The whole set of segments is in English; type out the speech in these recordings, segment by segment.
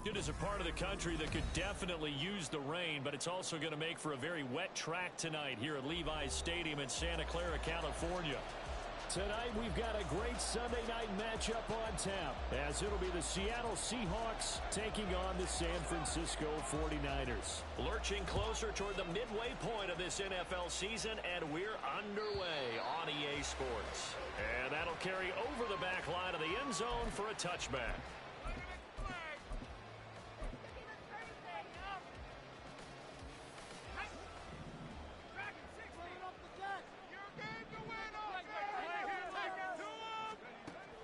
It is a part of the country that could definitely use the rain, but it's also going to make for a very wet track tonight here at Levi's Stadium in Santa Clara, California. Tonight we've got a great Sunday night matchup on tap, as it'll be the Seattle Seahawks taking on the San Francisco 49ers. Lurching closer toward the midway point of this NFL season, and we're underway on EA Sports. And that'll carry over the back line of the end zone for a touchback.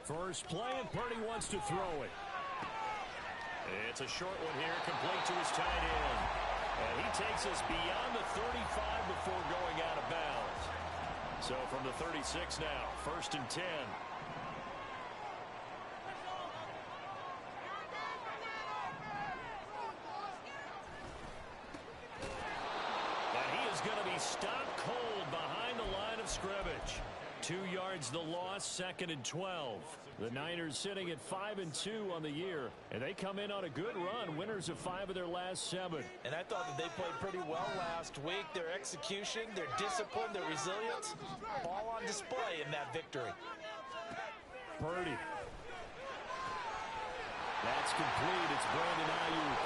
First play, and Purdy wants to throw it. It's a short one here, complete to his tight end. And he takes us beyond the 35 before going out of bounds. So from the 36 now, 1st and 10. And he is going to be stopped cold behind the line of scrimmage. 2 yards the loss, 2nd and 12. The Niners sitting at 5-2 on the year, and they come in on a good run, winners of 5 of their last 7. And I thought that they played pretty well last week. Their execution, their discipline, their resilience, all on display in that victory. Purdy. That's complete. It's Brandon Ayuk.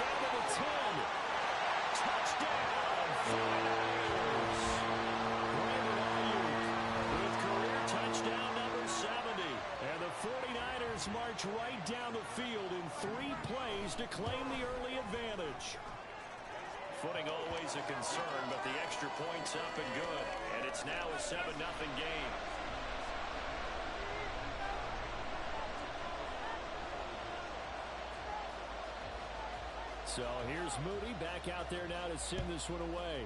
Down to the 10. Touchdown. And the 49ers march right down the field in 3 plays to claim the early advantage. Footing always a concern, but the extra point's up and good. And it's now a 7-0 game. So here's Moody back out there now to send this one away.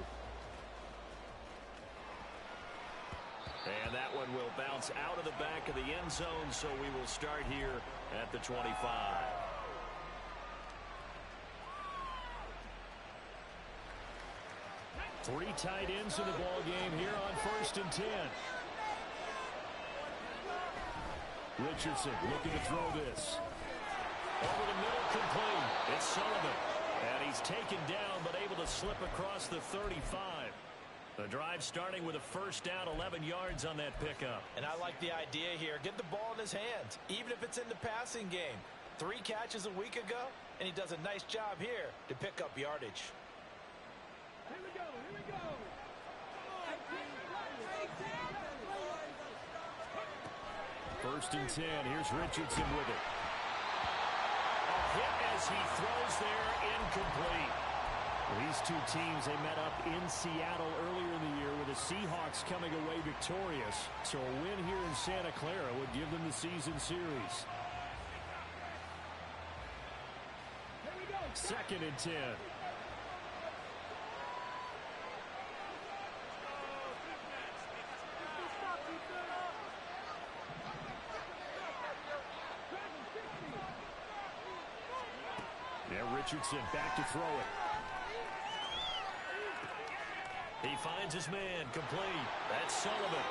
And that one will bounce out of the back of the end zone, so we will start here at the 25. 3 tight ends in the ball game here on 1st and 10. Richardson looking to throw this. Over the middle, complete. It's Sullivan. And he's taken down, but able to slip across the 35. The drive starting with a 1st down, 11 yards on that pickup. And I like the idea here. Get the ball in his hands, even if it's in the passing game. 3 catches a week ago, and he does a nice job here to pick up yardage. Here we go, here we go. 1st and 10. Here's Richardson with it. A hit as he throws there, incomplete. These 2 teams, they met up in Seattle earlier in the year with the Seahawks coming away victorious. So a win here in Santa Clara would give them the season series. 2nd and 10. Yeah, Richardson back to throw it. He finds his man, complete. That's Sullivan.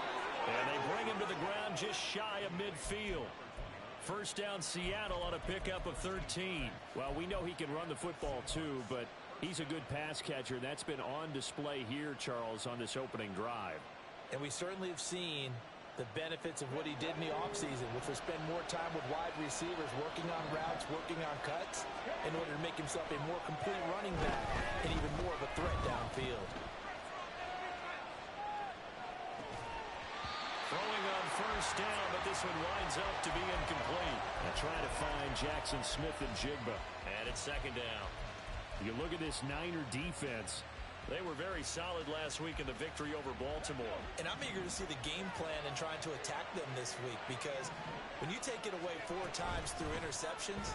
And they bring him to the ground just shy of midfield. 1st down Seattle on a pickup of 13. Well, we know he can run the football too, but he's a good pass catcher. That's been on display here, Charles, on this opening drive. And we certainly have seen the benefits of what he did in the offseason, which was spend more time with wide receivers, working on routes, working on cuts, in order to make himself a more complete running back and even more of a threat downfield. Throwing on 1st down, but this one winds up to be incomplete. And trying to find Jackson Smith and Jigba. And it's 2nd down. You look at this Niner defense. They were very solid last week in the victory over Baltimore. And I'm eager to see the game plan and trying to attack them this week, because when you take it away 4 times through interceptions,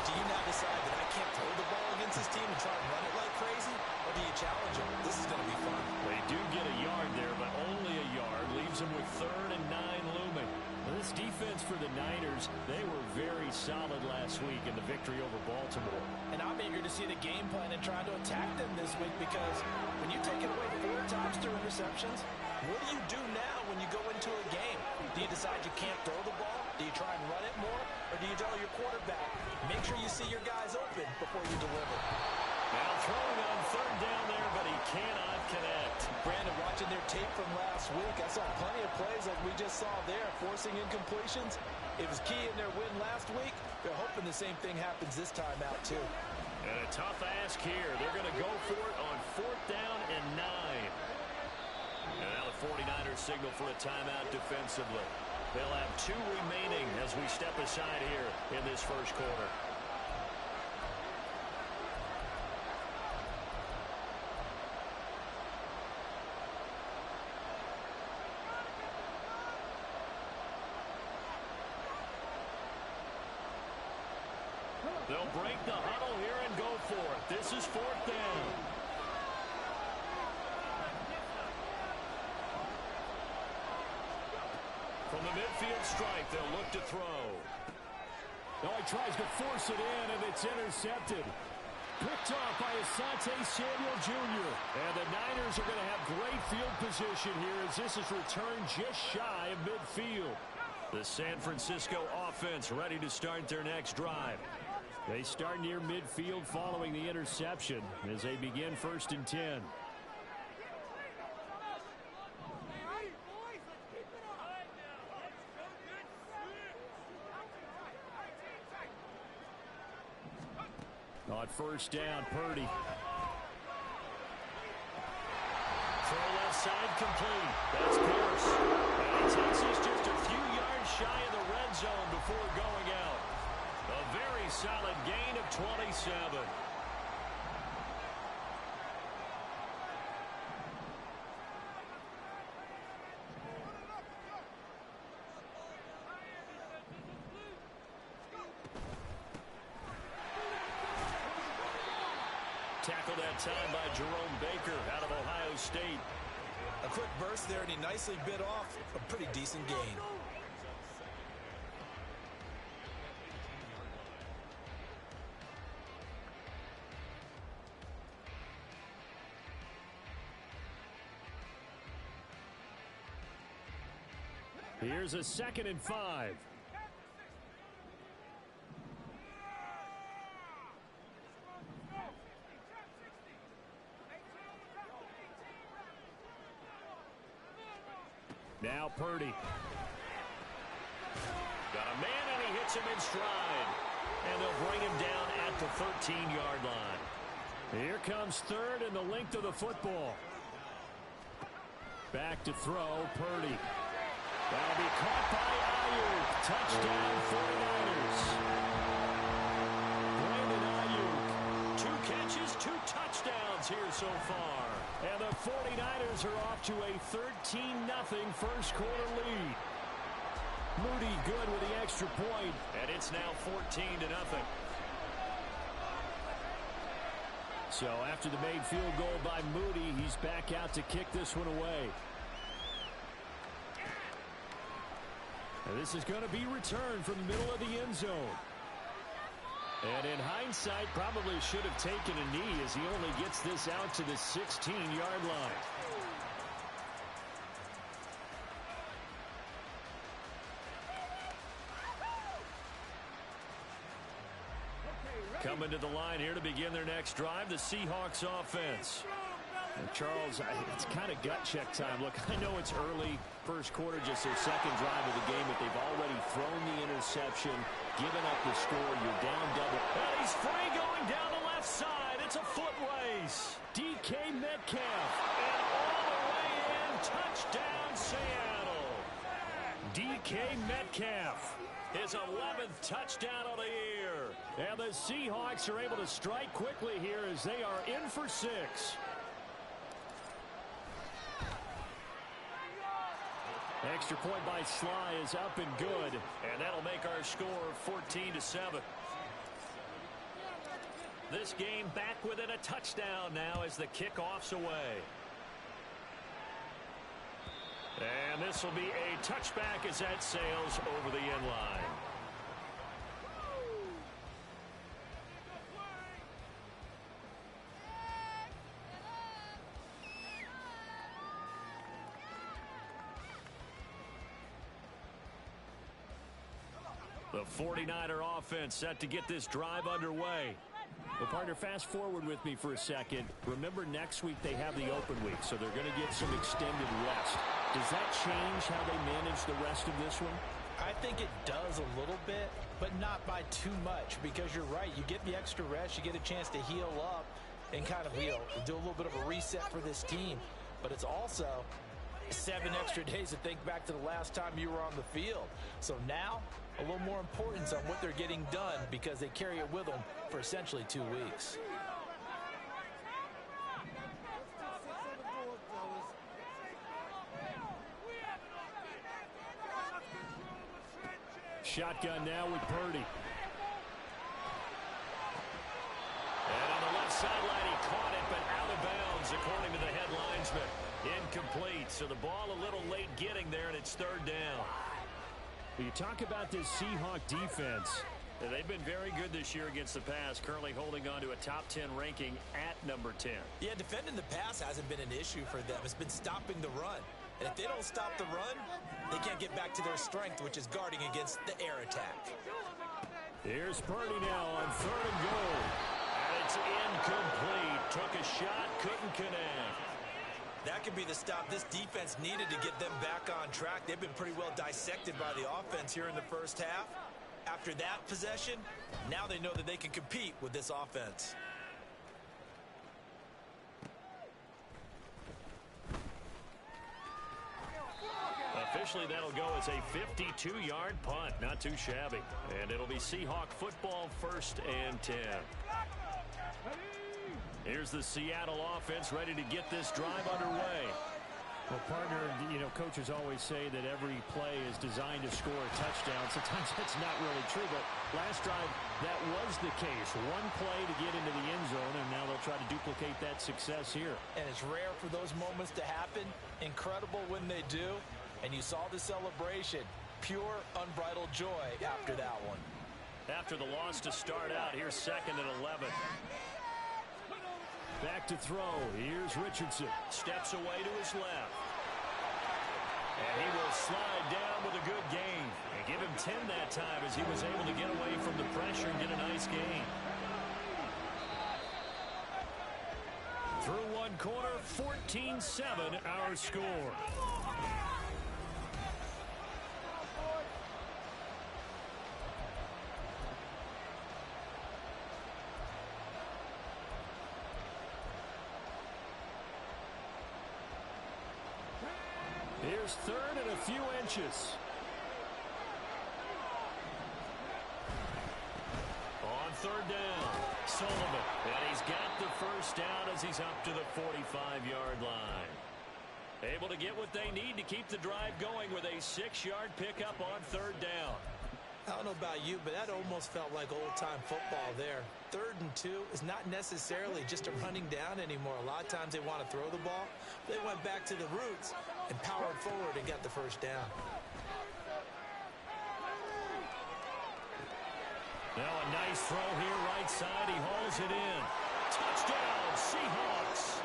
do you now decide that I can't throw the ball against this team and try and run it like crazy? Or do you challenge him? This is going to be fun. They do get a yard there, but only a yard. Leaves them with 3rd and 9 looming. This defense for the Niners, they were very solid last week in the victory over Baltimore. And I'm eager to see the game plan and trying to attack them this week, because when you take it away 4 times through interceptions, what do you do now when you go into a game? Do you decide you can't throw the ball? Do you try and run it more? Or do you tell your quarterback, make sure you see your guys open before you deliver? Now throwing on 3rd down there, but he cannot connect. Brandon, watching their tape from last week, I saw plenty of plays like we just saw there, forcing incompletions. It was key in their win last week. They're hoping the same thing happens this time out, too. And a tough ask here. They're going to go for it on 4th down and 9. And now the 49ers signal for a timeout defensively. They'll have 2 remaining as we step aside here in this first quarter. They'll break the huddle here and go for it. This is 4th down. From the midfield stripe, they'll look to throw. Oh, he tries to force it in, and it's intercepted. Picked off by Asante Samuel Jr. And the Niners are going to have great field position here as this is returned just shy of midfield. The San Francisco offense ready to start their next drive. They start near midfield following the interception as they begin 1st and 10. On 1st down, Purdy. Throw left side complete. That's Pierce. And he takes us just a few yards shy of the red zone before going out. A very solid gain of 27. Tackled that time by Jerome Baker out of Ohio State. A quick burst there, and he nicely bit off a pretty decent gain. Here's a 2nd and 5. Now Purdy. Got a man, and he hits him in stride. And they'll bring him down at the 13-yard line. Here comes 3rd and the length of the football. Back to throw, Purdy. That'll be caught by Ayuk. Touchdown, 49ers. Brandon Ayuk. 2 catches, 2 touchdowns here so far. And the 49ers are off to a 13-0 first quarter lead. Moody good with the extra point. And it's now 14-0. So after the made field goal by Moody, he's back out to kick this one away. And this is going to be returned from the middle of the end zone. And in hindsight, probably should have taken a knee as he only gets this out to the 16-yard line. Coming to the line here to begin their next drive, the Seahawks offense. And Charles, it's kind of gut check time. Look, I know it's early, first quarter, just their 2nd drive of the game, but they've already thrown the interception, given up the score. You're down double. And he's free going down the left side. It's a foot race. DK Metcalf. And all the way in, touchdown Seattle. DK Metcalf. His 11th touchdown of the year. And the Seahawks are able to strike quickly here as they are in for 6. Extra point by Sly is up and good. And that'll make our score 14-7. This game back within a touchdown now as the kickoff's away. And this will be a touchback as that sails over the end line. The 49er offense set to get this drive underway. Well, partner, fast forward with me for a second. Remember, next week they have the open week, so they're going to get some extended rest. Does that change how they manage the rest of this one? I think it does a little bit, but not by too much, because you're right. You get the extra rest, you get a chance to heal up and kind of do a little bit of a reset for this team. But it's also 7 extra days to think back to the last time you were on the field. So now, a little more importance on what they're getting done because they carry it with them for essentially 2 weeks. Shotgun now with Purdy. And on the left sideline, he caught it, but out of bounds, according to the head linesman. Incomplete, so the ball a little late getting there, and it's 3rd down. You talk about this Seahawk defense. They've been very good this year against the pass, currently holding on to a top 10 ranking at number 10. Yeah, defending the pass hasn't been an issue for them. It's been stopping the run. And if they don't stop the run, they can't get back to their strength, which is guarding against the air attack. Here's Purdy now on 3rd and goal. And it's incomplete. Took a shot, couldn't connect. That could be the stop this defense needed to get them back on track. They've been pretty well dissected by the offense here in the first half. After that possession, now they know that they can compete with this offense. Officially, that'll go as a 52-yard punt. Not too shabby. And it'll be Seahawk football, 1st and 10. Here's the Seattle offense ready to get this drive underway. Well, partner, coaches always say that every play is designed to score a touchdown. Sometimes that's not really true, but last drive, that was the case. One play to get into the end zone, and now they'll try to duplicate that success here. And it's rare for those moments to happen. Incredible when they do. And you saw the celebration. Pure, unbridled joy after that one. After the loss to start out, here's 2nd and 11. Back to throw. Here's Richardson. Steps away to his left. And he will slide down with a good gain. And give him 10 that time as he was able to get away from the pressure and get a nice gain. Through one quarter, 14-7 our score. Here's 3rd and a few inches. On 3rd down, Sullivan. And he's got the first down as he's up to the 45-yard line. Able to get what they need to keep the drive going with a 6-yard pickup on 3rd down. I don't know about you, but that almost felt like old-time football there. 3rd and 2 is not necessarily just a running down anymore. A lot of times they want to throw the ball. They went back to the roots and powered forward and got the first down. Now a nice throw here, right side. He hauls it in. Touchdown, Seahawks.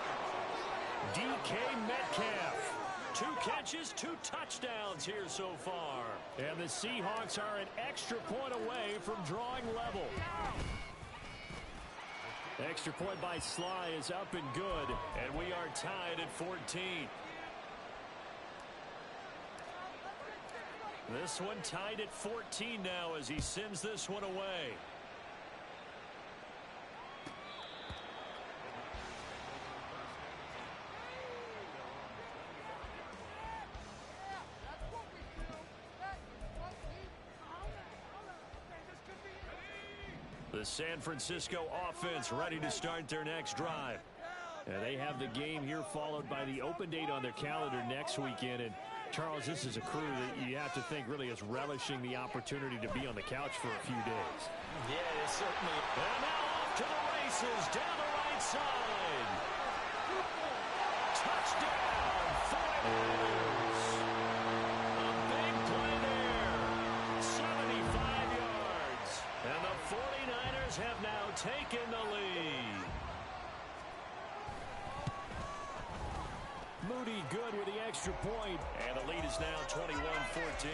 DK Metcalf. 2 catches, 2 touchdowns here so far. And the Seahawks are an extra point away from drawing level. Extra point by Sly is up and good. And we are tied at 14. This one tied at 14 now as he sends this one away. The San Francisco offense ready to start their next drive. And they have the game here followed by the open date on their calendar next weekend. And Charles, this is a crew that you have to think really is relishing the opportunity to be on the couch for a few days. Yeah, it certainly. And now off to the races. bounces down the right side. Touchdown, 49ers. A big play there. 75 yards. And the 49ers have now taken the lead. Moody good with the extra point. And the lead is now 21-14.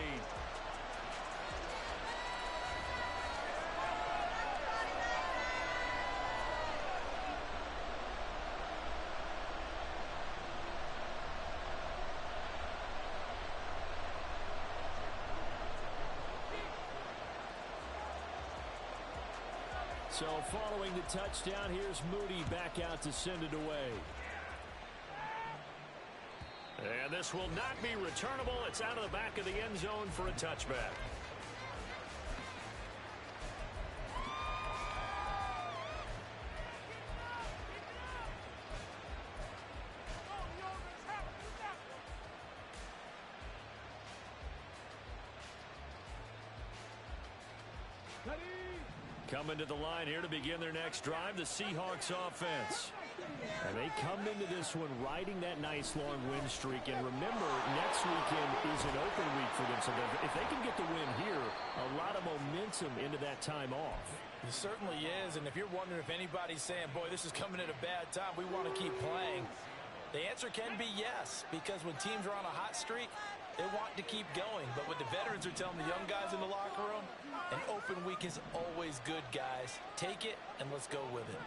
So following the touchdown, here's Moody back out to send it away. And this will not be returnable. It's out of the back of the end zone for a touchback. Coming to the line here to begin their next drive, the Seahawks offense. And they come into this one riding that nice long win streak. And remember, next weekend is an open week for them. So if they can get the win here, a lot of momentum into that time off. It certainly is. And if you're wondering if anybody's saying, boy, this is coming at a bad time, we want to keep playing, the answer can be yes. Because when teams are on a hot streak, they want to keep going. But what the veterans are telling the young guys in the locker room, an open week is always good, guys. Take it, and let's go with it.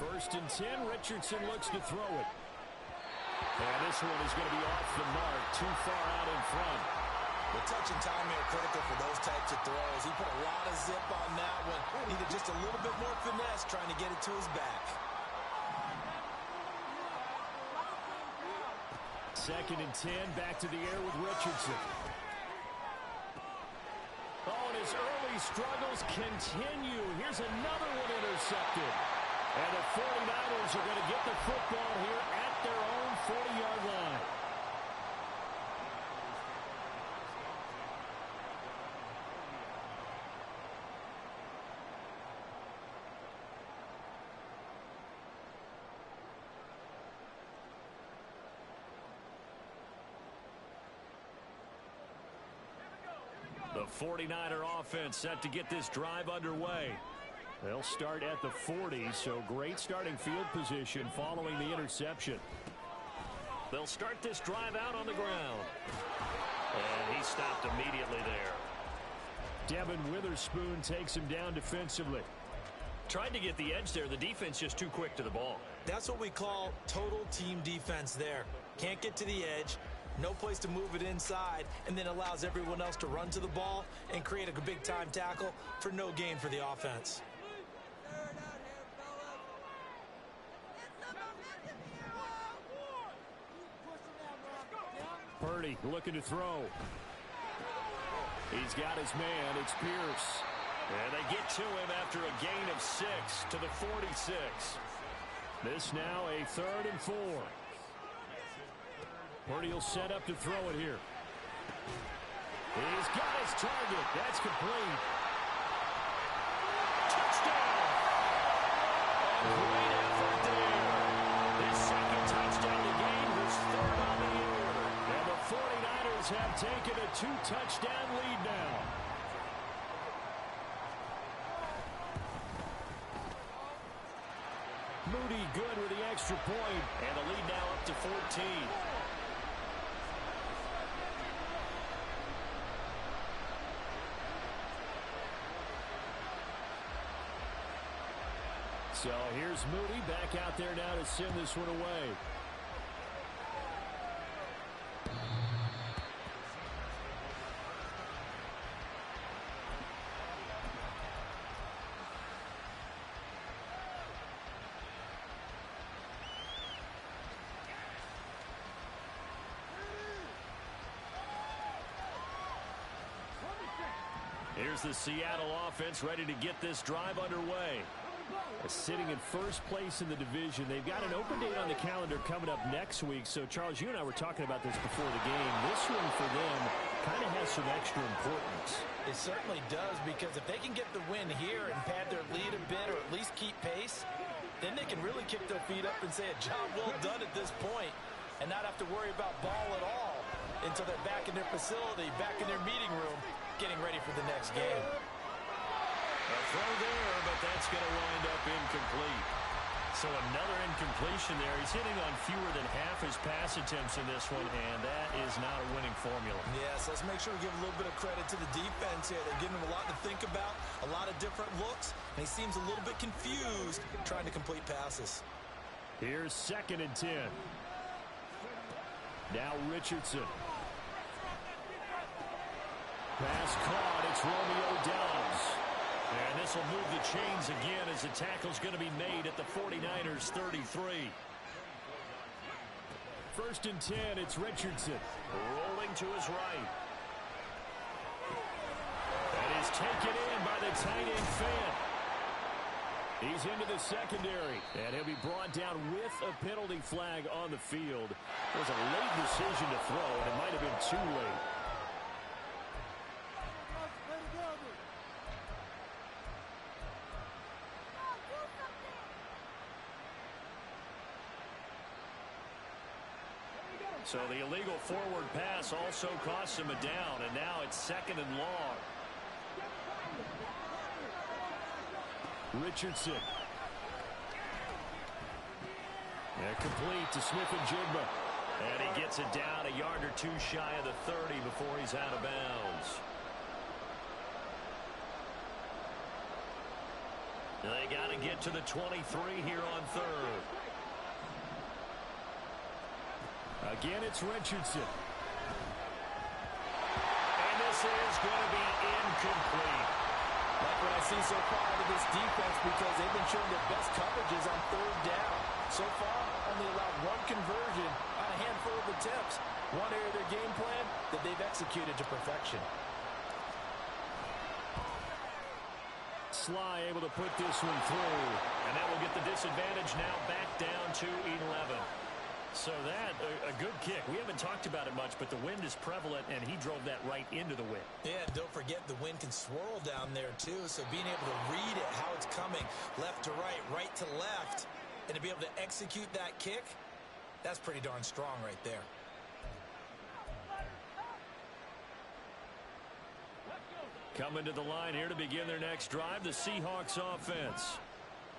1st and 10, Richardson looks to throw it. And this one is going to be off the mark, too far out in front. The touch and timing are critical for those types of throws. He put a lot of zip on that one. Needed just a little bit more finesse trying to get it to his back. 2nd and 10, back to the air with Richardson. Oh, and his early struggles continue. Here's another one intercepted. And the 49ers are going to get the football here at their own 40-yard line. The 49er offense set to get this drive underway. They'll start at the 40, so great starting field position following the interception. They'll start this drive out on the ground. And he stopped immediately there. Devin Witherspoon takes him down defensively. Tried to get the edge there. The defense just too quick to the ball. That's what we call total team defense there. Can't get to the edge, no place to move it inside, and then allows everyone else to run to the ball and create a big-time tackle for no gain for the offense. Purdy looking to throw. He's got his man. It's Pierce. And they get to him after a gain of 6 to the 46. This now a 3rd and 4. Purdy will set up to throw it here. He's got his target. That's complete. Touchdown! Great effort there. His second touchdown of the game, his 3rd on the year. And the 49ers have taken a 2-touchdown lead now. Moody good with the extra point. And the lead now up to 14. So here's Moody back out there now to send this one away. Here's the Seattle offense ready to get this drive underway. Sitting in first place in the division. They've got an open date on the calendar coming up next week. So, Charles, you and I were talking about this before the game. This one for them kind of has some extra importance. It certainly does, because if they can get the win here and pad their lead a bit or at least keep pace, then they can really kick their feet up and say a job well done at this point and not have to worry about ball at all until they're back in their facility, back in their meeting room, getting ready for the next game. A throw there, but that's going to wind up incomplete. So another incompletion there. He's hitting on fewer than half his pass attempts in this one, and that is not a winning formula. Yes, let's make sure we give a little bit of credit to the defense here. They're giving him a lot to think about, a lot of different looks, and he seems a little bit confused trying to complete passes. Here's 2nd and 10. Now Richardson. Pass caught. It's Romeo Doubs. And this will move the chains again as the tackle's going to be made at the 49ers 33. 1st and 10, it's Richardson. Rolling to his right. That is taken in by the tight end Fant. He's into the secondary, and he'll be brought down with a penalty flag on the field. It was a late decision to throw, and it might have been too late. So the illegal forward pass also costs him a down, and now it's 2nd and long. Richardson. And complete to Smith-Njigba. And he gets it down a yard or two shy of the 30 before he's out of bounds. They got to get to the 23 here on 3rd. Again, it's Richardson. And this is going to be incomplete. Like what I see so far out of this defense, because they've been showing their best coverages on 3rd down. So far, only allowed 1 conversion on a handful of attempts. One area of their game plan that they've executed to perfection. Sly able to put this one through. And that will get the disadvantage now back down to 11. So that, a good kick. We haven't talked about it much, but the wind is prevalent, and he drove that right into the wind. Yeah, and don't forget the wind can swirl down there, too. So being able to read it, how it's coming, left to right to left, and to be able to execute that kick, that's pretty darn strong right there. Coming to the line here to begin their next drive, the Seahawks offense.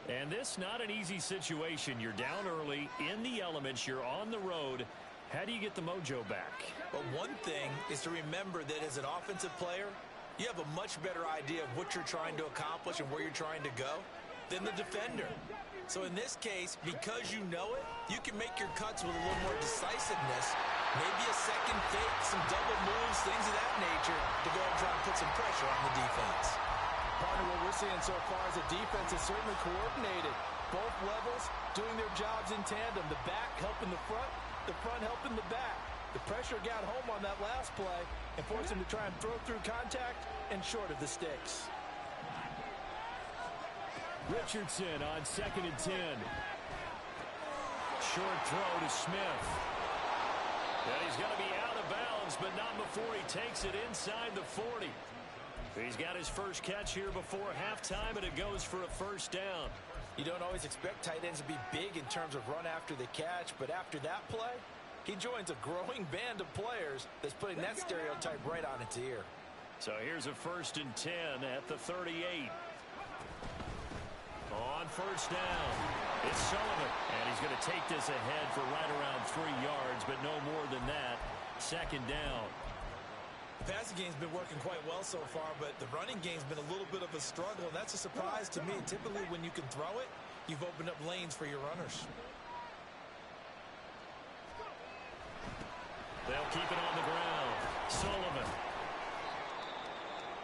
And this not an easy situation. You're down early, in the elements, you're on the road. How do you get the mojo back? But one thing is to remember that as an offensive player, you have a much better idea of what you're trying to accomplish and where you're trying to go than the defender. So in this case, because you know it, you can make your cuts with a little more decisiveness, maybe a second fake, some double moves, things of that nature, to go and try and put some pressure on the defense. Partner, what we're seeing so far is a defense is certainly coordinated. Both levels doing their jobs in tandem. The back helping the front helping the back. The pressure got home on that last play and forced him to try and throw through contact and short of the sticks. Richardson on 2nd and 10. Short throw to Smith. And he's going to be out of bounds, but not before he takes it inside the 40. He's got his first catch here before halftime, and it goes for a 1st down. You don't always expect tight ends to be big in terms of run after the catch, but after that play, he joins a growing band of players that's putting that stereotype right on its ear. So here's a 1st and 10 at the 38. On 1st down, it's Sullivan, and he's going to take this ahead for right around 3 yards, but no more than that. 2nd down. The passing game's been working quite well so far, but the running game's been a little bit of a struggle, and that's a surprise to me. Typically, when you can throw it, you've opened up lanes for your runners. They'll keep it on the ground. Sullivan.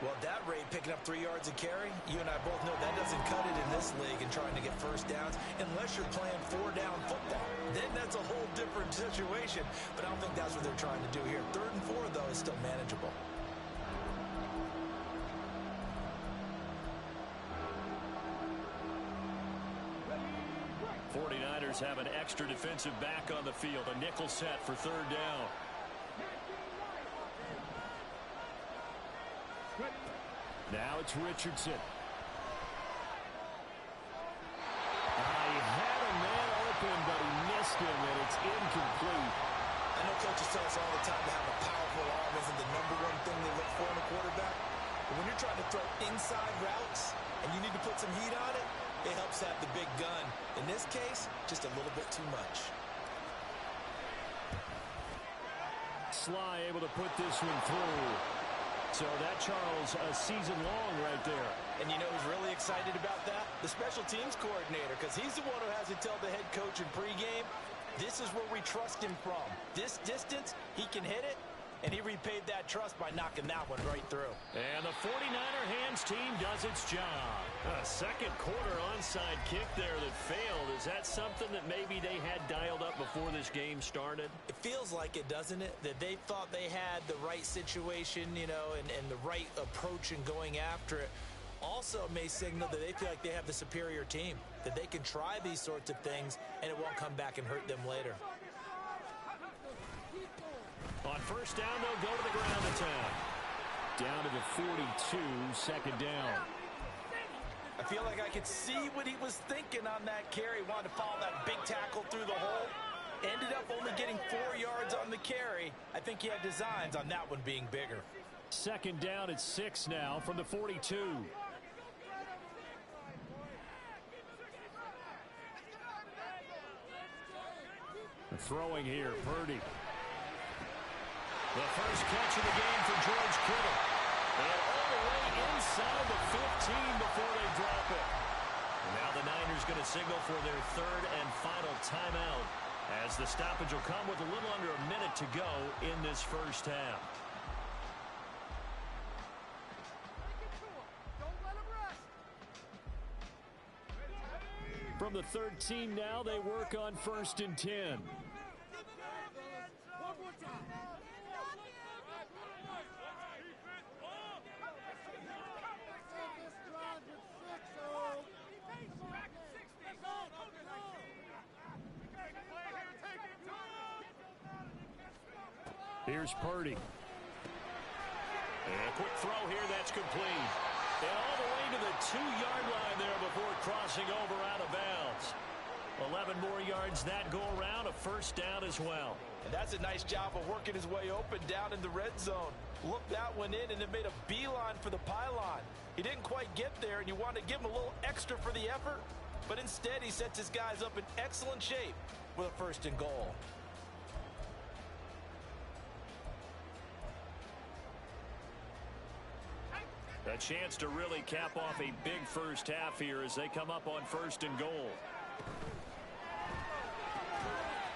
Well, at that rate, picking up 3 yards a carry, you and I both know that doesn't cut it in this league and trying to get 1st downs unless you're playing 4-down football. Then that's a whole different situation, but I don't think that's what they're trying to do here. 3rd and 4, though, is still manageable. Have an extra defensive back on the field. A nickel set for 3rd down. Now it's Richardson. He had a man open, but he missed him, and it's incomplete. I know coaches tell us all the time to have a powerful arm isn't the #1 thing they look for in a quarterback. But when you're trying to throw inside routes and you need to put some heat on it, it helps have the big gun. In this case, just a little bit too much. Sly able to put this one through. So that, Charles, a season long right there. And you know who's really excited about that? The special teams coordinator, because he's the one who has to tell the head coach in pregame, this is where we trust him from. This distance, he can hit it, and he repaid that trust by knocking that one right through. And the 49er hands team does its job. A second quarter onside kick there that failed. Is that something that maybe they had dialed up before this game started? It feels like it, doesn't it? That they thought they had the right situation, you know, and the right approach in going after it. Also may signal that they feel like they have the superior team, that they can try these sorts of things, and it won't come back and hurt them later. On first down, they'll go to the ground attack. Down to the 42, second down. I feel like I could see what he was thinking on that carry. Wanted to follow that big tackle through the hole. Ended up only getting 4 yards on the carry. I think he had designs on that one being bigger. Second down at 6 now from the 42. Throwing here, Purdy. The first catch of the game for George Kittle. And all the way inside the 15 before they drop it. Now the Niners going to signal for their third and final timeout, as the stoppage will come with a little under a minute to go in this first half. From the 13 now, they work on first and 10. Here's Purdy. And a quick throw here, that's complete. And all the way to the 2-yard line there before crossing over out of bounds. 11 more yards that go around, a first down as well. And that's a nice job of working his way open down in the red zone. Looked that one in and then made a beeline for the pylon. He didn't quite get there, and you want to give him a little extra for the effort. But instead, he sets his guys up in excellent shape with a first and goal. A chance to really cap off a big first half here as they come up on first and goal.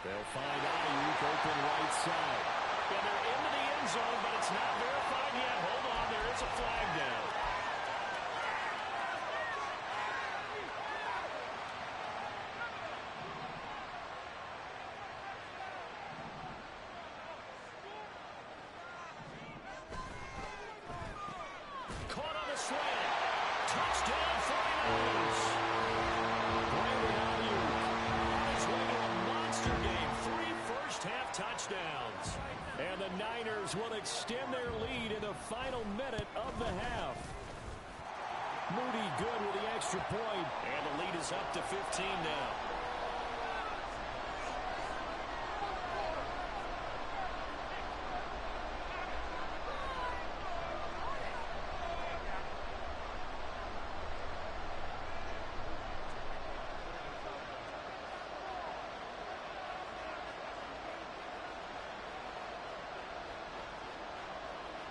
They'll find Ayuk open right side. And they're into the end zone, but it's not verified yet. Hold on, there is a flag down. Caught on the slant. Touchdown 49ers. Brandon Ayuk on his way to a monster game. 3 first-half touchdowns. And the Niners will extend their lead in the final minute of the half. Moody good with the extra point. And the lead is up to 15 now.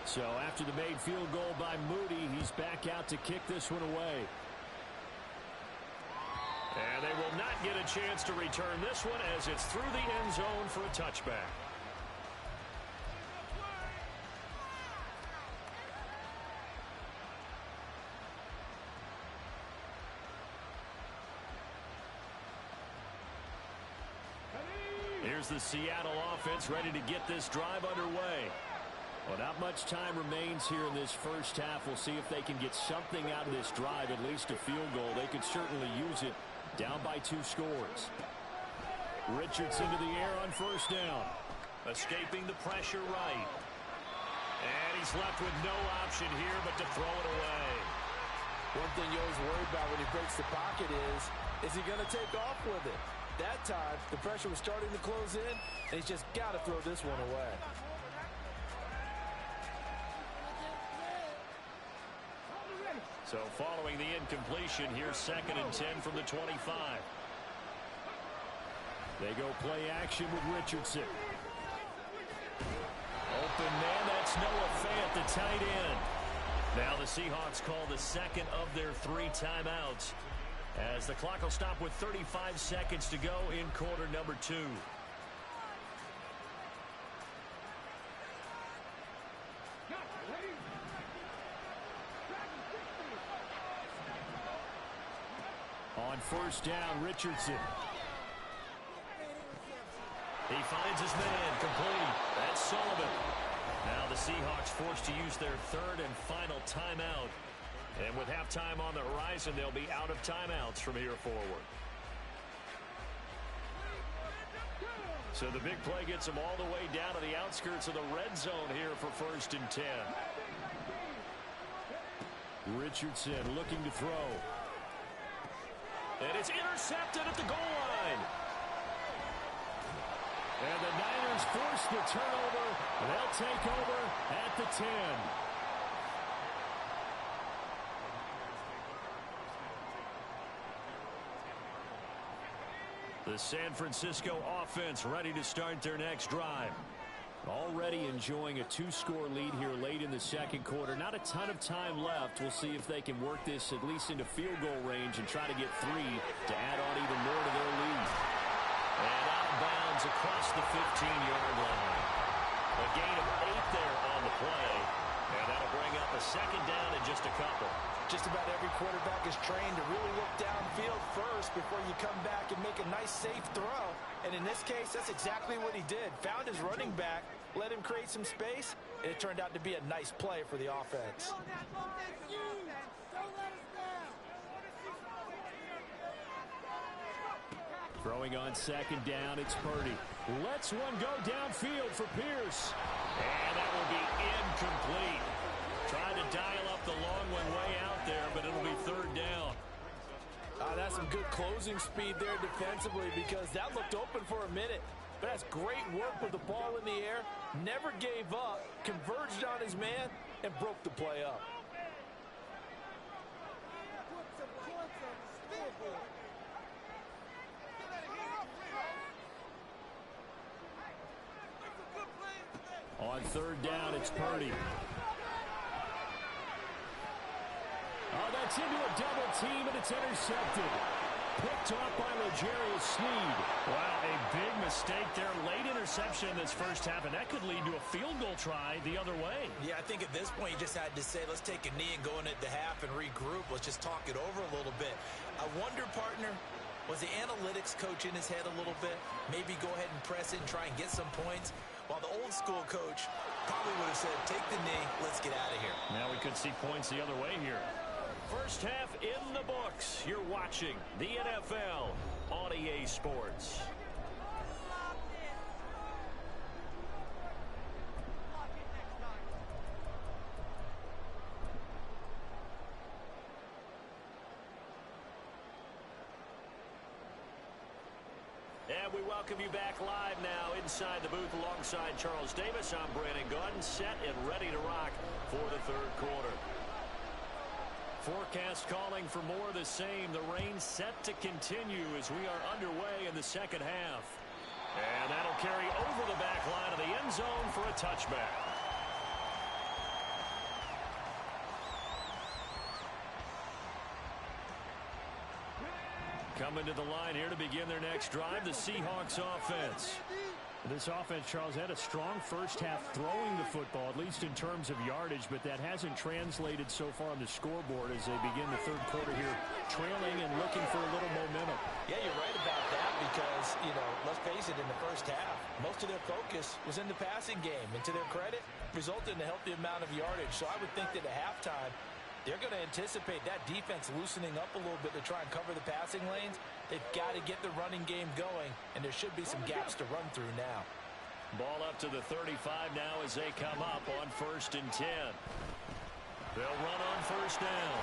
So after the made field goal by Moody, he's back out to kick this one away. And they will not get a chance to return this one as it's through the end zone for a touchback. Here's the Seattle offense ready to get this drive underway. Well, not much time remains here in this first half. We'll see if they can get something out of this drive, at least a field goal. They could certainly use it down by 2 scores. Richardson to the air on first down. Escaping the pressure right. And he's left with no option here but to throw it away. One thing you always worry about when he breaks the pocket is he going to take off with it? That time, the pressure was starting to close in, and he's just got to throw this one away. So following the incompletion, here's 2nd and 10 from the 25. They go play action with Richardson. Open man, that's Noah Fant, the tight end. Now the Seahawks call the 2nd of their 3 timeouts, as the clock will stop with 35 seconds to go in quarter number 2. On 1st down, Richardson. He finds his man, complete. That's Sullivan. Now the Seahawks forced to use their 3rd and final timeout. And with halftime on the horizon, they'll be out of timeouts from here forward. So the big play gets them all the way down to the outskirts of the red zone here for 1st and 10. Richardson looking to throw. And it's intercepted at the goal line. And the Niners force the turnover. They'll take over at the 10. The San Francisco offense ready to start their next drive. Already enjoying a 2-score lead here late in the 2nd quarter. Not a ton of time left. We'll see if they can work this at least into field goal range and try to get 3 to add on even more to their lead. And out of bounds across the 15-yard line. A gain of 8 there on the play. And that'll bring up a 2nd down and just a couple. Just about every quarterback is trained to really look downfield first before you come back and make a nice, safe throw. And in this case, that's exactly what he did. Found his running back, let him create some space, and it turned out to be a nice play for the offense. Throwing on 2nd down, it's Purdy. Lets one go downfield for Pierce. And that will be incomplete. Trying to dial up the long one way out there, but it'll be 3rd down. That's some good closing speed there defensively, because that looked open for a minute. But that's great work with the ball in the air. Never gave up, converged on his man, and broke the play up. On 3rd down, it's Purdy. Oh, that's into a double team, and it's intercepted. Picked off by L'Jarius Sneed. Wow, a big mistake there. Late interception in this first half, and that could lead to a field goal try the other way. Yeah, I think at this point you just had to say, let's take a knee and go into the half and regroup. Let's just talk it over a little bit. I wonder, partner, was the analytics coach in his head a little bit? Maybe go ahead and press it and try and get some points? While the old school coach probably would have said, take the knee, let's get out of here. Now we could see points the other way here. First half in the books. You're watching the NFL on EA Sports. And we welcome you back live now inside the booth alongside Charles Davis. I'm Brandon Gaudin, set and ready to rock for the 3rd quarter. Forecast calling for more of the same. The rain set to continue as we are underway in the 2nd half. And that'll carry over the back line of the end zone for a touchback. Coming to the line here to begin their next drive, the Seahawks offense. This offense, Charles, had a strong first half throwing the football, at least in terms of yardage, but that hasn't translated so far on the scoreboard as they begin the 3rd quarter here, trailing and looking for a little momentum. Yeah, you're right about that because, let's face it, in the first half, most of their focus was in the passing game. And to their credit, resulted in a healthy amount of yardage. So I would think that at halftime, they're going to anticipate that defense loosening up a little bit to try and cover the passing lanes. They've got to get the running game going, and there should be some gaps to run through now. Ball up to the 35 now as they come up on 1st and 10. They'll run on 1st down.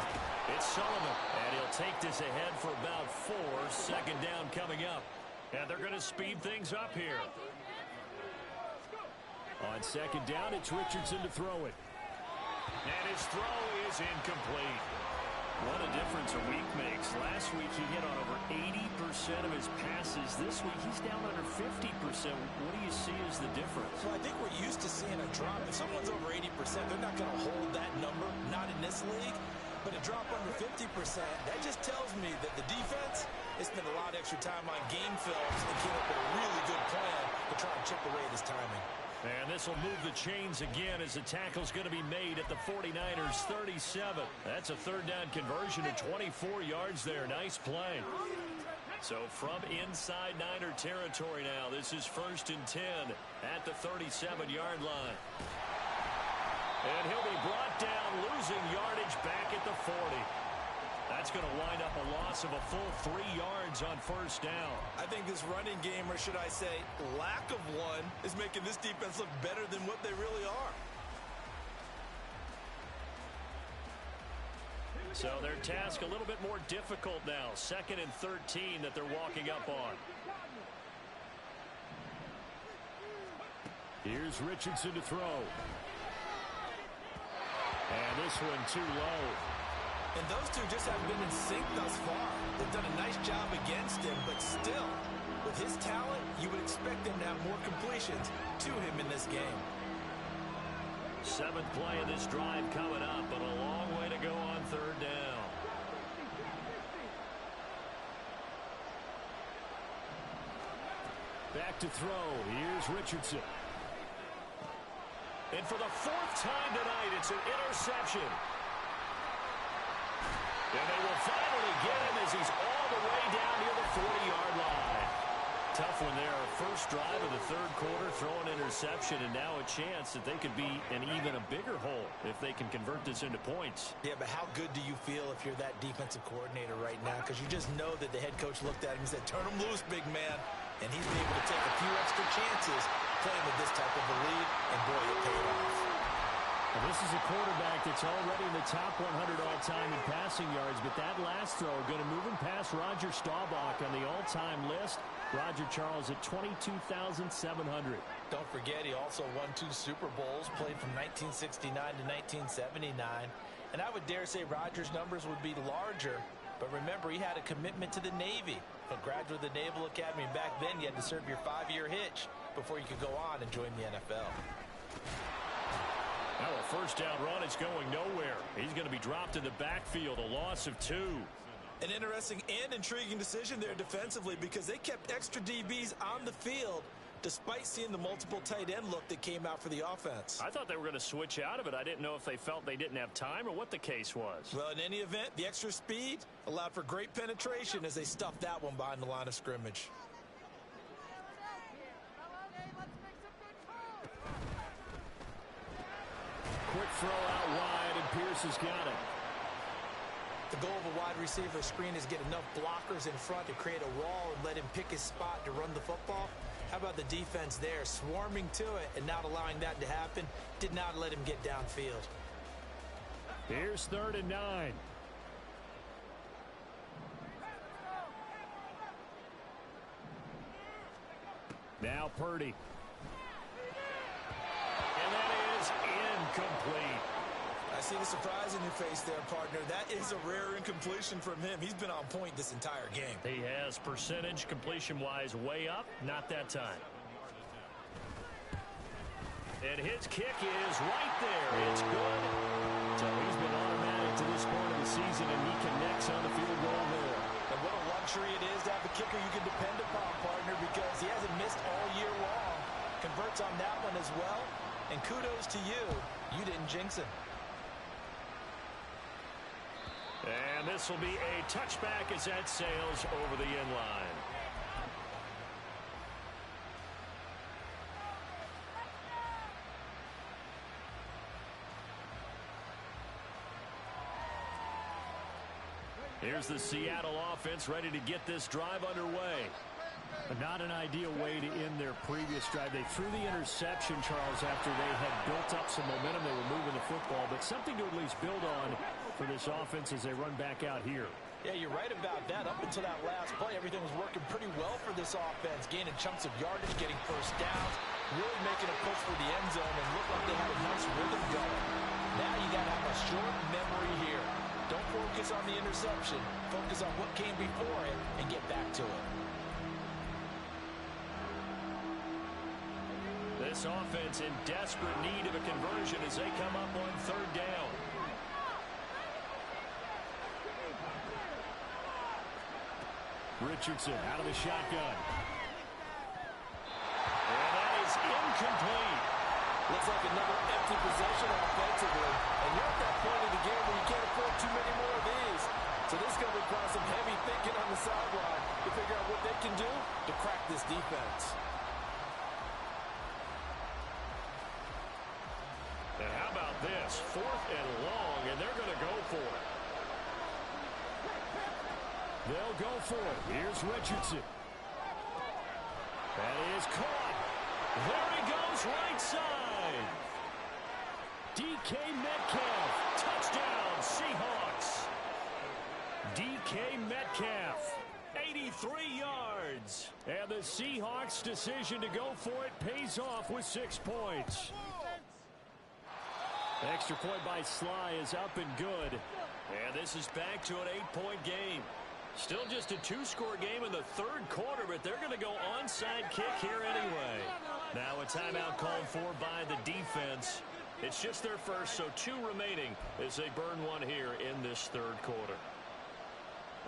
It's Sullivan, and he'll take this ahead for about 4. 2nd down coming up. And they're going to speed things up here. On 2nd down, it's Richardson to throw it. And his throw is incomplete. What a difference a week makes. Last week he hit on over 80% of his passes. This week he's down under 50%. What do you see as the difference? Well, I think we're used to seeing a drop. If someone's over 80%, they're not going to hold that number, not in this league. But a drop under 50%, that just tells me that the defense has spent a lot of extra time on game films and came up with a really good plan to try and chip away at his timing. And this will move the chains again as the tackle's going to be made at the 49ers 37. That's a 3rd down conversion to 24 yards there. Nice play. So from inside Niner territory now, this is 1st and 10 at the 37-yard line. And he'll be brought down, losing yardage back at the 40. That's going to wind up a loss of a full 3 yards on 1st down. I think this running game, or should I say lack of one, is making this defense look better than what they really are. So their task a little bit more difficult now. 2nd and 13 that they're walking up on. Here's Richardson to throw. And this one too low. And those two just haven't been in sync thus far. They've done a nice job against him, but still, with his talent, you would expect them to have more completions to him in this game. 7th play of this drive coming up, but a long way to go on 3rd down. Back to throw. Here's Richardson. And for the 4th time tonight, it's an interception. And they will finally get him as he's all the way down near the 40-yard line. Tough one there. First drive of the 3rd quarter, throw an interception, and now a chance that they could be in even a bigger hole if they can convert this into points. Yeah, but how good do you feel if you're that defensive coordinator right now? Because you just know that the head coach looked at him and said, turn him loose, big man. And he's been able to take a few extra chances playing with this type of a lead, and boy, it paid off. And this is a quarterback that's already in the top 100 all-time in passing yards, but that last throw going to move him past Roger Staubach on the all-time list. Roger Charles at 22,700. Don't forget, he also won 2 Super Bowls, played from 1969 to 1979. And I would dare say Roger's numbers would be larger, but remember, he had a commitment to the Navy. A graduate of the Naval Academy, and back then you had to serve your 5-year hitch before you could go on and join the NFL. Now a 1st down run is going nowhere. He's going to be dropped in the backfield, a loss of 2. An interesting and intriguing decision there defensively because they kept extra DBs on the field despite seeing the multiple tight end look that came out for the offense. I thought they were going to switch out of it. I didn't know if they felt they didn't have time or what the case was. Well, in any event, the extra speed allowed for great penetration as they stuffed that one behind the line of scrimmage. Quick throw out wide, and Pierce has got it. The goal of a wide receiver screen is get enough blockers in front to create a wall and let him pick his spot to run the football. How about the defense there, swarming to it and not allowing that to happen? Did not let him get downfield. Here's 3rd and 9. Now Purdy. And that is incomplete. I see the surprise in your face there, partner. That is a rare incompletion from him. He's been on point this entire game. He has percentage completion-wise way up. Not that time. And his kick is right there. It's good. So he's been automatic to this point of the season, and he connects on the field goal there. And what a luxury it is to have a kicker you can depend upon, partner, because he hasn't missed all year long. Converts on that one as well. And kudos to you. You didn't jinx him. And this will be a touchback as that sails over the end line. Here's the Seattle offense ready to get this drive underway. Not an ideal way to end their previous drive. They threw the interception, Charles, after they had built up some momentum. They were moving the football, but something to at least build on for this offense as they run back out here. Yeah, you're right about that. Up until that last play, everything was working pretty well for this offense, gaining chunks of yardage, getting first downs, really making a push for the end zone, and looked like they had a nice rhythm going. Now you got to have a short memory here. Don't focus on the interception. Focus on what came before it and get back to it. This offense in desperate need of a conversion as they come up on third down. Richardson out of the shotgun. And that is incomplete. Looks like another empty possession offensively. And you're at that point of the game where you can't afford too many more of these. So this is going to require some heavy thinking on the sideline to figure out what they can do to crack this defense. And how about this? 4th and long, and they're going to go for it. They'll go for it. Here's Richardson. That is caught. There he goes, right side. DK Metcalf, touchdown, Seahawks. DK Metcalf, 83 yards. And the Seahawks' decision to go for it pays off with 6 points. Extra point by Sly is up and good. And this is back to an 8-point game. Still just a 2-score game in the third quarter, but they're going to go onside kick here anyway. Now a timeout called for by the defense. It's just their first, so 2 remaining as they burn one here in this third quarter.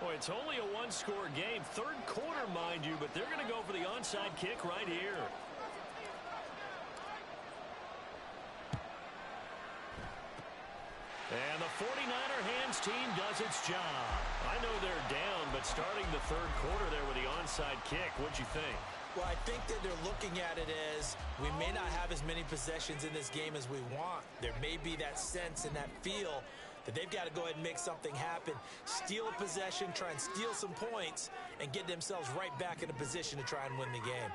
Boy, it's only a 1-score game. Third quarter, mind you, but they're going to go for the onside kick right here. And the 49er hands team does its job. I know they're down, but starting the third quarter there with the onside kick, what'd you think? Well, I think that they're looking at it as we may not have as many possessions in this game as we want. There may be that sense and that feel that they've got to go ahead and make something happen. Steal a possession, try and steal some points, and get themselves right back in a position to try and win the game.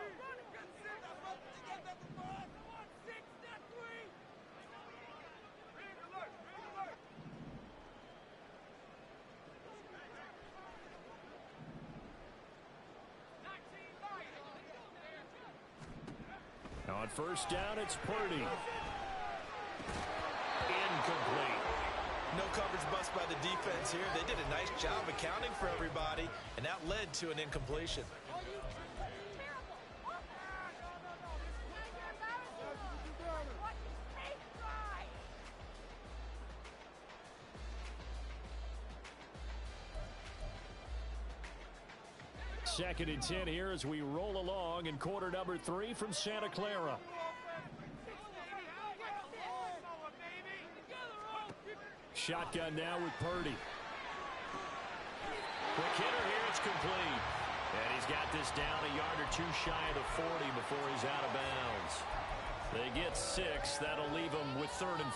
On first down, it's Purdy. Incomplete. No coverage bust by the defense here. They did a nice job accounting for everybody, and that led to an incompletion. Second and 10 here as we roll along in quarter number 3 from Santa Clara. Shotgun now with Purdy. Quick hitter here, it's complete. And he's got this down a yard or 2 shy of the 40 before he's out of bounds. They get 6. That'll leave them with 3rd and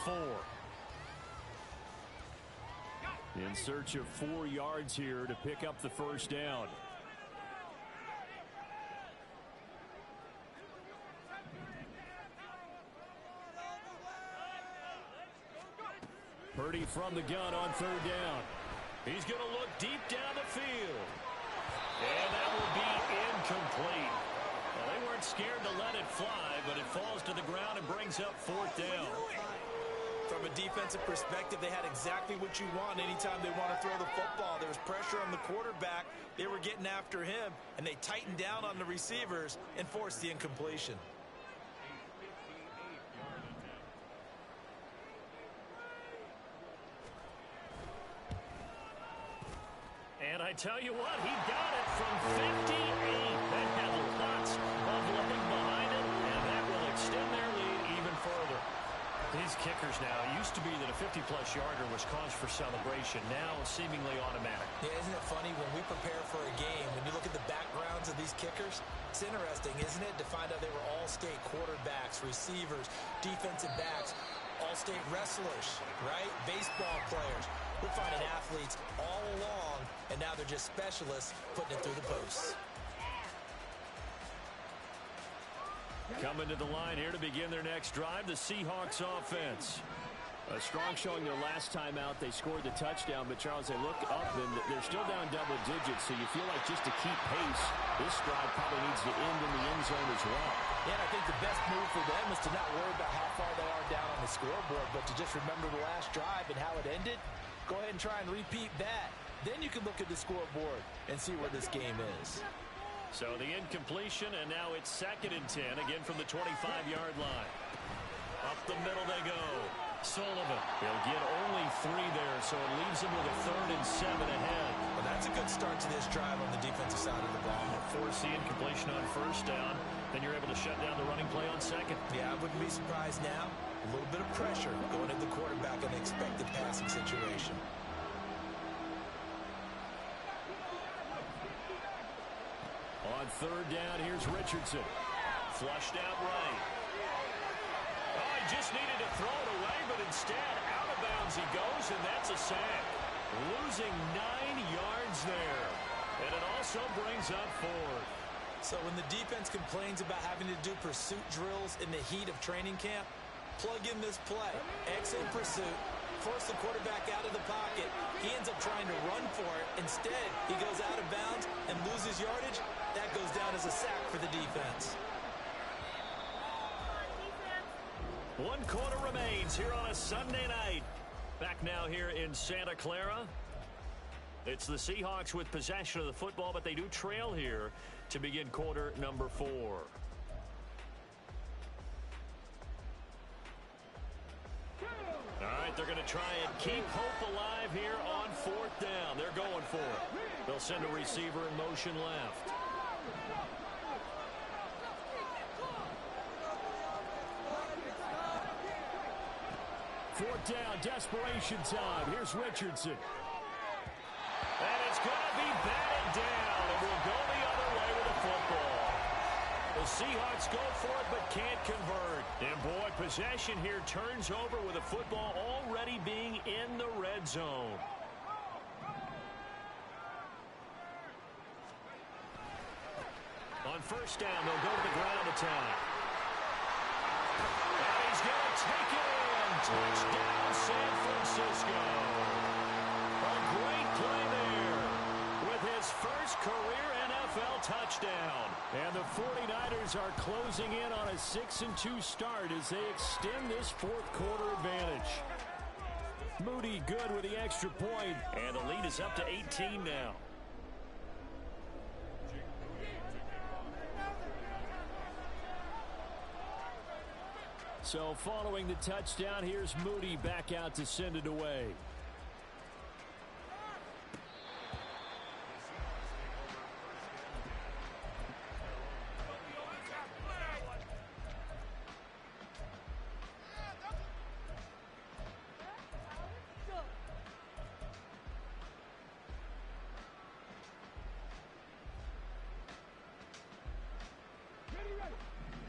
4. In search of 4 yards here to pick up the first down. Purdy from the gun on 3rd down. He's going to look deep down the field. And that will be incomplete. Well, they weren't scared to let it fly, but it falls to the ground and brings up 4th down. From a defensive perspective, they had exactly what you want anytime they want to throw the football. There was pressure on the quarterback. They were getting after him, and they tightened down on the receivers and forced the incompletion. And I tell you what, he got it from 58. That had lots of leg behind it, and that will extend their lead even further. These kickers now, it used to be that a 50-plus yarder was cause for celebration. Now, seemingly automatic. Yeah, isn't it funny when we prepare for a game, when you look at the backgrounds of these kickers, it's interesting, isn't it, to find out they were all-state quarterbacks, receivers, defensive backs, all-state wrestlers, right? Baseball players. We're finding athletes all along, and now they're just specialists putting it through the posts. Coming to the line here to begin their next drive, the Seahawks offense. A strong showing their last time out. They scored the touchdown, but Charles, they look up and they're still down double digits, so you feel like just to keep pace, this drive probably needs to end in the end zone as well. Yeah, and I think the best move for them is to not worry about how far they are down on the scoreboard, but to just remember the last drive and how it ended. Go ahead and try and repeat that. Then you can look at the scoreboard and see where this game is. So the incompletion, and now it's 2nd and 10, again from the 25-yard line. Up the middle they go. Sullivan. He'll get only 3 there, so it leaves him with a 3rd and 7 ahead. Well, that's a good start to this drive on the defensive side of the ball. Force the incompletion on 1st down, then you're able to shut down the running play on 2nd. Yeah, I wouldn't be surprised now. A little bit of pressure going at the quarterback in an expected passing situation. On 3rd down, here's Richardson. Flushed out right. Oh, he just needed to throw it away, but instead, out of bounds he goes, and that's a sack. Losing 9 yards there. And it also brings up 4th. So when the defense complains about having to do pursuit drills in the heat of training camp, plug in this play. Excellent pursuit. Force the quarterback out of the pocket. He ends up trying to run for it. Instead, he goes out of bounds and loses yardage. That goes down as a sack for the defense. 1 quarter remains here on a Sunday night. Back now here in Santa Clara. It's the Seahawks with possession of the football, but they do trail here to begin quarter number 4. All right, they're going to try and keep hope alive here on 4th down. They're going for it. They'll send a receiver in motion left. Fourth down, desperation time. Here's Richardson. And it's going to be batted down, and we'll go the other way with the football. The Seahawks go for it but can't convert. And boy, possession here turns over with the football already being in the red zone. On 1st down, they'll go to the ground attack. And he's going to take it in. Touchdown, San Francisco. A great play there with his first career NFL touchdown. And the 49ers are closing in on a 6-2 start as they extend this 4th quarter advantage. Moody good with the extra point. And the lead is up to 18 now. So following the touchdown, here's Moody back out to send it away.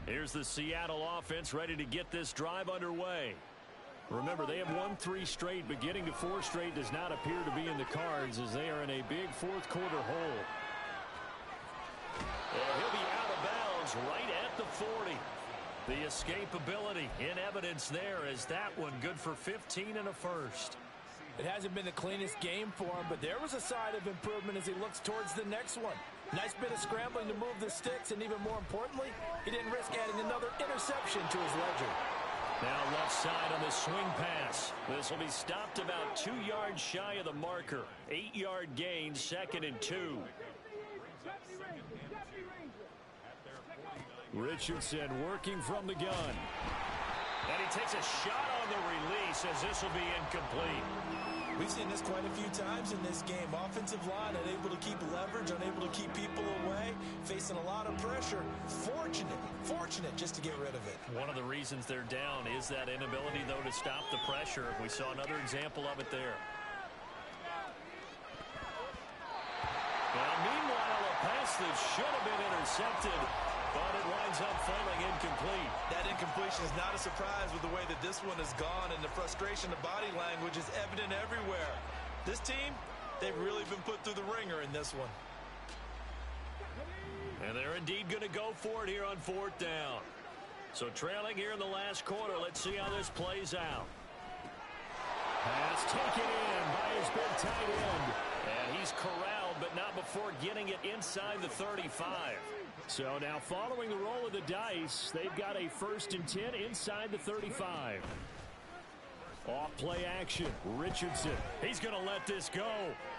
Here's the Seattle offense ready to get this drive underway. Remember, they have won 3 straight, but getting to 4 straight does not appear to be in the cards as they are in a big 4th quarter hole. And he'll be out of bounds right at the 40. The escapability in evidence there as that one good for 15 and a first. It hasn't been the cleanest game for him, but there was a sign of improvement as he looks towards the next one. Nice bit of scrambling to move the sticks, and even more importantly, he didn't risk adding another interception to his ledger. Now left side on the swing pass. This will be stopped about 2 yards shy of the marker. 8-yard gain, 2nd and 2. Richardson working from the gun. And he takes a shot on the release as this will be incomplete. We've seen this quite a few times in this game. Offensive line unable to keep leverage, unable to keep people away, facing a lot of pressure. Fortunate just to get rid of it. One of the reasons they're down is that inability, though, to stop the pressure. We saw another example of it there. Now, meanwhile, a pass that should have been intercepted, but it winds up falling incomplete. That incompletion is not a surprise with the way that this one has gone, and the frustration, the body language is evident everywhere. This team, they've really been put through the ringer in this one. And they're indeed going to go for it here on 4th down. So trailing here in the last quarter. Let's see how this plays out. Pass taken in by his big tight end. And he's corralled, but not before getting it inside the 35. So now following the roll of the dice, they've got a 1st and 10 inside the 35. Off play action. Richardson. He's going to let this go.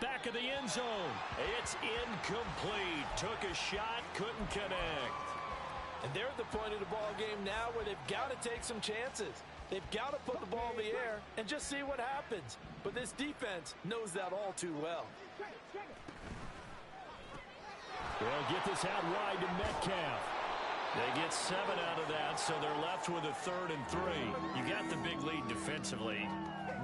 Back of the end zone. It's incomplete. Took a shot, couldn't connect. And they're at the point of the ball game now where they've got to take some chances. They've got to put the ball in the air and just see what happens. But this defense knows that all too well. They'll get this out wide to Metcalf. They get 7 out of that, so they're left with a 3rd and 3. You got the big lead defensively.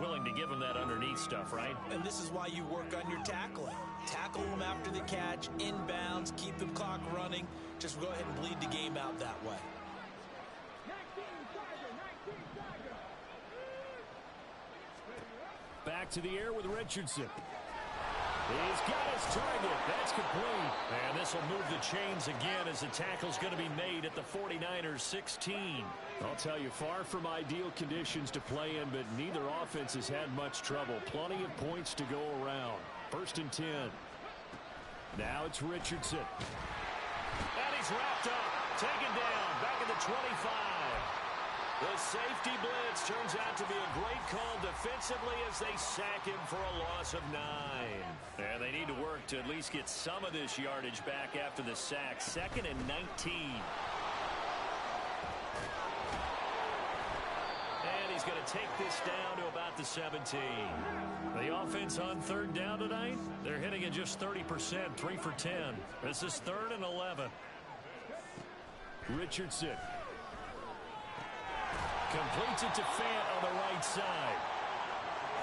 Willing to give them that underneath stuff, right? And this is why you work on your tackling. Tackle them after the catch, inbounds, keep the clock running. Just go ahead and bleed the game out that way. Back to the air with Richardson. He's got his target. That's complete. And this will move the chains again as the tackle's going to be made at the 49ers 16. I'll tell you, far from ideal conditions to play in, but neither offense has had much trouble. Plenty of points to go around. 1st and 10. Now it's Richardson. And he's wrapped up. Taken down. Back at the 25. The safety blitz turns out to be a great call defensively as they sack him for a loss of 9. And they need to work to at least get some of this yardage back after the sack. 2nd and 19. And he's going to take this down to about the 17. The offense on 3rd down tonight, they're hitting at just 30%, 3 for 10. This is 3rd and 11. Richardson. Completes it to Fant on the right side.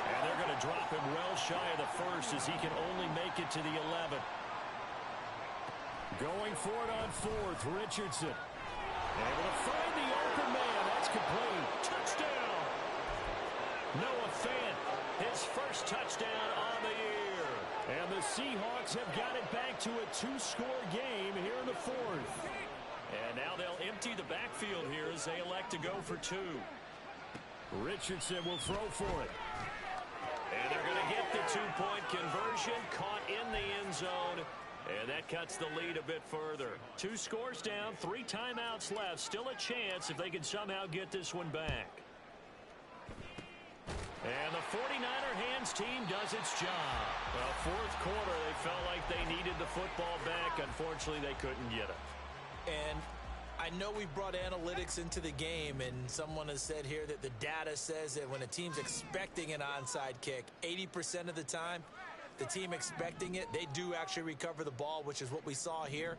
And they're going to drop him well shy of the 1st as he can only make it to the 11. Going for it on 4th, Richardson. Able to find the open man. That's complete. Touchdown. Noah Fant, his 1st touchdown on the year. And the Seahawks have got it back to a 2-score game here in the 4th. And now they'll empty the backfield here as they elect to go for 2. Richardson will throw for it. And they're going to get the 2-point conversion. Caught in the end zone. And that cuts the lead a bit further. 2 scores down, 3 timeouts left. Still a chance if they can somehow get this one back. And the 49er hands team does its job. Well, 4th quarter, they felt like they needed the football back. Unfortunately, they couldn't get it. And I know we brought analytics into the game, and someone has said here that the data says that when a team's expecting an onside kick, 80% of the time, the team expecting it, they do actually recover the ball, which is what we saw here.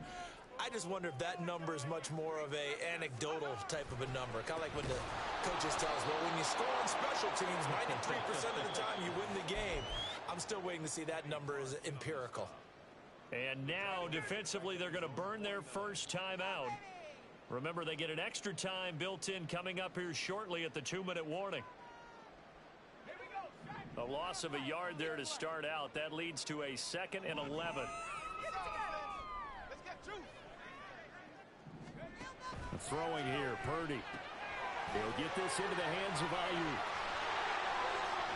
I just wonder if that number is much more of a anecdotal type of a number. Kind of like when the coaches tell us, well, when you score on special teams, 93% of the time you win the game. I'm still waiting to see that number is empirical. And now, defensively, they're going to burn their 1st time out. Remember, they get an extra time built in coming up here shortly at the 2-minute warning. A loss of a yard there to start out. That leads to a 2nd and 11. Throwing here, Purdy. He'll get this into the hands of Ayuk.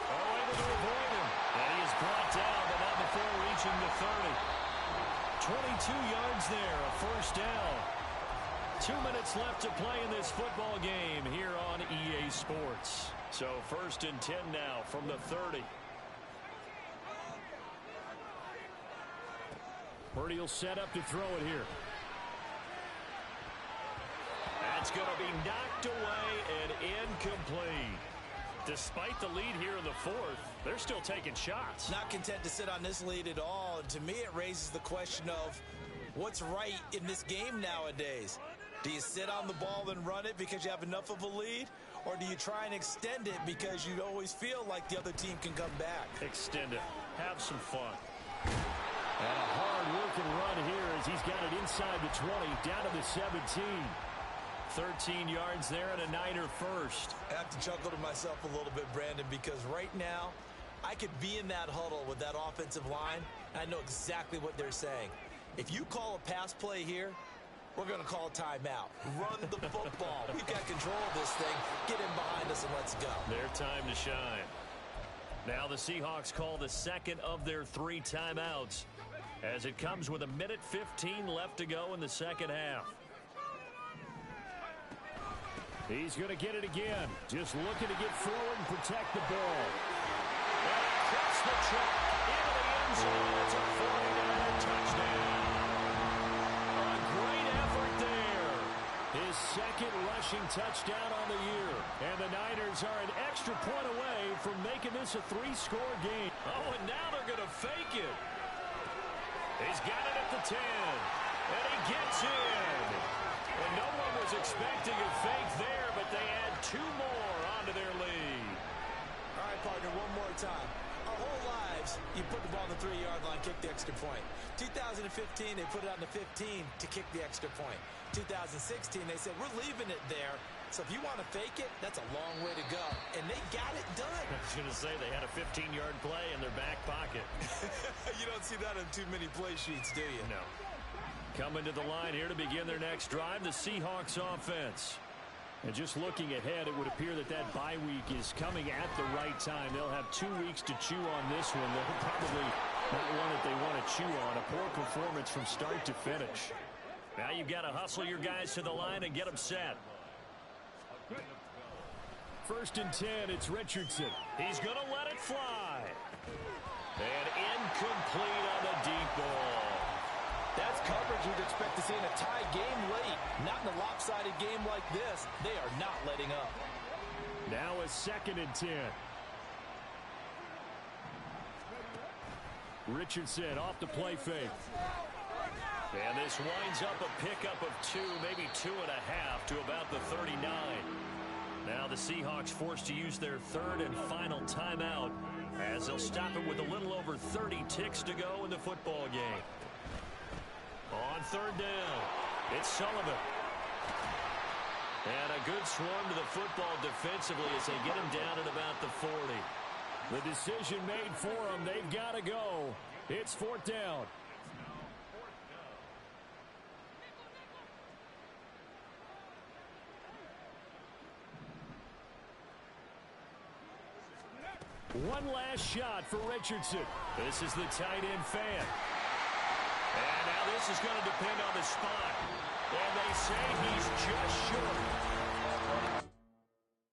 Oh, able to avoid him. And he is brought down, but not before reaching the 30. 22 yards there, a 1st down. 2 minutes left to play in this football game here on EA Sports. So 1st and 10 now from the 30. Purdy will set up to throw it here. That's going to be knocked away and incomplete. Despite the lead here in the 4th, they're still taking shots. Not content to sit on this lead at all. And to me, it raises the question of what's right in this game nowadays. Do you sit on the ball and run it because you have enough of a lead? Or do you try and extend it because you always feel like the other team can come back? Extend it. Have some fun. And a hard-working run here as he's got it inside the 20, down to the 17. 13 yards there and a Niner 1st. I have to chuckle to myself a little bit, Brandon, because right now I could be in that huddle with that offensive line, and I know exactly what they're saying. If you call a pass play here, we're going to call timeout. Run the football. We've got control of this thing. Get in behind us and let's go. Their time to shine. Now the Seahawks call the second of their 3 timeouts as it comes with 1:15 left to go in the second half. He's going to get it again. Just looking to get forward and protect the ball. And across the track into the end zone. It's a 49er touchdown. A great effort there. His second rushing touchdown on the year. And the Niners are an extra point away from making this a 3-score game. Oh, and now they're going to fake it. He's got it at the 10. And he gets in. And no one was expecting a fake there, but they add 2 more onto their lead. All right, partner, one more time. Our whole lives, you put the ball on the 3-yard line, kick the extra point. 2015, they put it on the 15 to kick the extra point. 2016, they said, we're leaving it there. So if you want to fake it, that's a long way to go. And they got it done. I was going to say they had a 15-yard play in their back pocket. You don't see that on too many play sheets, do you? No. Coming to the line here to begin their next drive, the Seahawks offense. And just looking ahead, it would appear that bye week is coming at the right time. They'll have 2 weeks to chew on this one. They'll probably not one that they want to chew on. A poor performance from start to finish. Now you've got to hustle your guys to the line and get them set. 1st and 10, it's Richardson. He's going to let it fly. And incomplete on the deep ball. That's coverage you'd expect to see in a tie game late. Not in a lopsided game like this. They are not letting up. Now a 2nd and 10. Richardson off the play fake. And this winds up a pickup of 2, maybe 2.5 to about the 39. Now the Seahawks forced to use their 3rd and final timeout as they'll stop it with a little over 30 ticks to go in the football game. On 3rd down, it's Sullivan. And a good swarm to the football defensively as they get him down at about the 40. The decision made for them. They've got to go. It's 4th down. One last shot for Richardson. This is the tight end fan. And now this is going to depend on the spot. And they say he's just short.